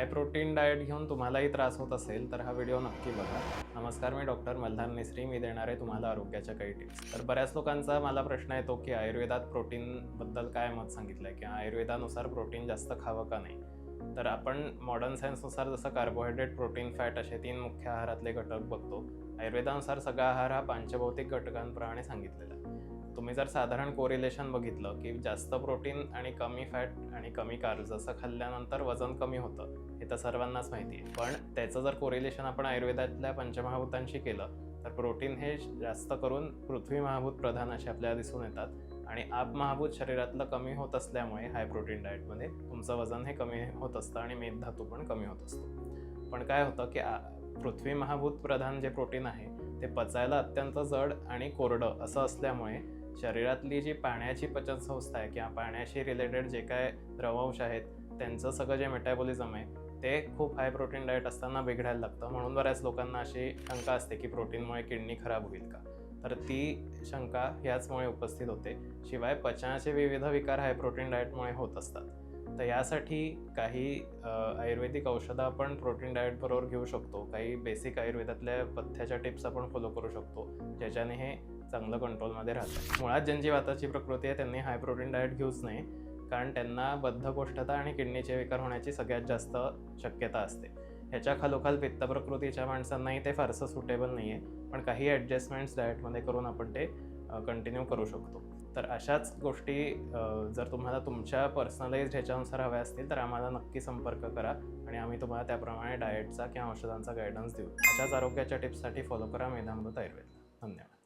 High protein diet घेऊन तुम्हालाही त्रास होत असेल तर हा व्हिडिओ नक्की बघा. नमस्कार, मी डॉक्टर मल्हार नेसरी. मी देणार आहे तुम्हाला आरोग्याच्या काही टिप्स. तर बऱ्याच लोकांचा मला प्रश्न येतो की आयुर्वेदात प्रोटीनबद्दल काय मत सांगितलं आहे किंवा आयुर्वेदानुसार प्रोटीन जास्त खावं का नाही. तर आपण मॉडर्न सायन्सनुसार जसं कार्बोहायड्रेट, प्रोटीन, फॅट असे 3 मुख्य आहारातले घटक बघतो, आयुर्वेदानुसार सगळा आहार हा पंचभौतिक घटकांप्रमाणे सांगितलेला आहे. तुम्ही जर साधारण कोरिलेशन बघितलं की जास्त प्रोटीन आणि कमी फॅट आणि कमी कार्ब्स असं खाल्ल्यानंतर वजन कमी होतं, हे तर सर्वांनाच माहिती आहे. पण त्याचं जर कोरिलेशन आपण आयुर्वेदातल्या पंचमहाभूतांशी केलं तर प्रोटीन हे जास्त करून पृथ्वी महाभूत प्रधान असे आपल्याला दिसून येतात आणि आप महाभूत शरीरातलं कमी होत असल्यामुळे हाय प्रोटीन डाएटमध्ये तुमचं वजन हे कमी होत असतं आणि मेदधातू पण कमी होत असतो. पण काय होतं की पृथ्वी महाभूत प्रधान जे प्रोटीन आहे ते पचायला अत्यंत जड आणि कोरडं असं असल्यामुळे शरीरातली जी पाण्याची पचनसंस्था आहे किंवा पाण्याशी रिलेटेड जे काय द्रवांश आहेत त्यांचं सगळं जे मेटाबॉलिझम आहे ते खूप हाय प्रोटीन डाएट असताना बिघडायला लागतं. म्हणून बऱ्याच लोकांना अशी शंका असते की प्रोटीनमुळे किडनी खराब होईल का. तर ती शंका ह्याचमुळे उपस्थित होते. शिवाय पचनाचे विविध विकार हाय प्रोटीन डाएटमुळे होत असतात. तर यासाठी काही आयुर्वेदिक औषधं आपण प्रोटीन डाएट बरोबर घेऊ शकतो. काही बेसिक आयुर्वेदातल्या पथ्याच्या टिप्स आपण फॉलो करू शकतो ज्याच्याने हे चांगलं कंट्रोलमध्ये राहतं. मुळात ज्यांची वाताची प्रकृती आहे त्यांनी हाय प्रोटीन डाएट घेऊच नाही, कारण त्यांना बद्धकोष्ठता आणि किडनीचे विकार होण्याची सगळ्यात जास्त शक्यता असते. ह्याच्या खालोखाल पित्त प्रकृतीच्या माणसांनाही ते फारसं सुटेबल नाही आहे, पण काही ॲडजस्टमेंट्स डाएटमध्ये करून आपण ते कंटिन्यू करू शकतो. तर अशाच गोष्टी जर तुम्हाला तुमच्या पर्सनलाइज्ड ह्याच्यानुसार हव्या असतील तर आम्हाला नक्की संपर्क करा आणि आम्ही तुम्हाला त्याप्रमाणे डाएटचा किंवा औषधांचा गायडन्स देऊ. अशाच आरोग्याच्या टिप्ससाठी फॉलो करा मेधामृत आयुर्वेद. धन्यवाद.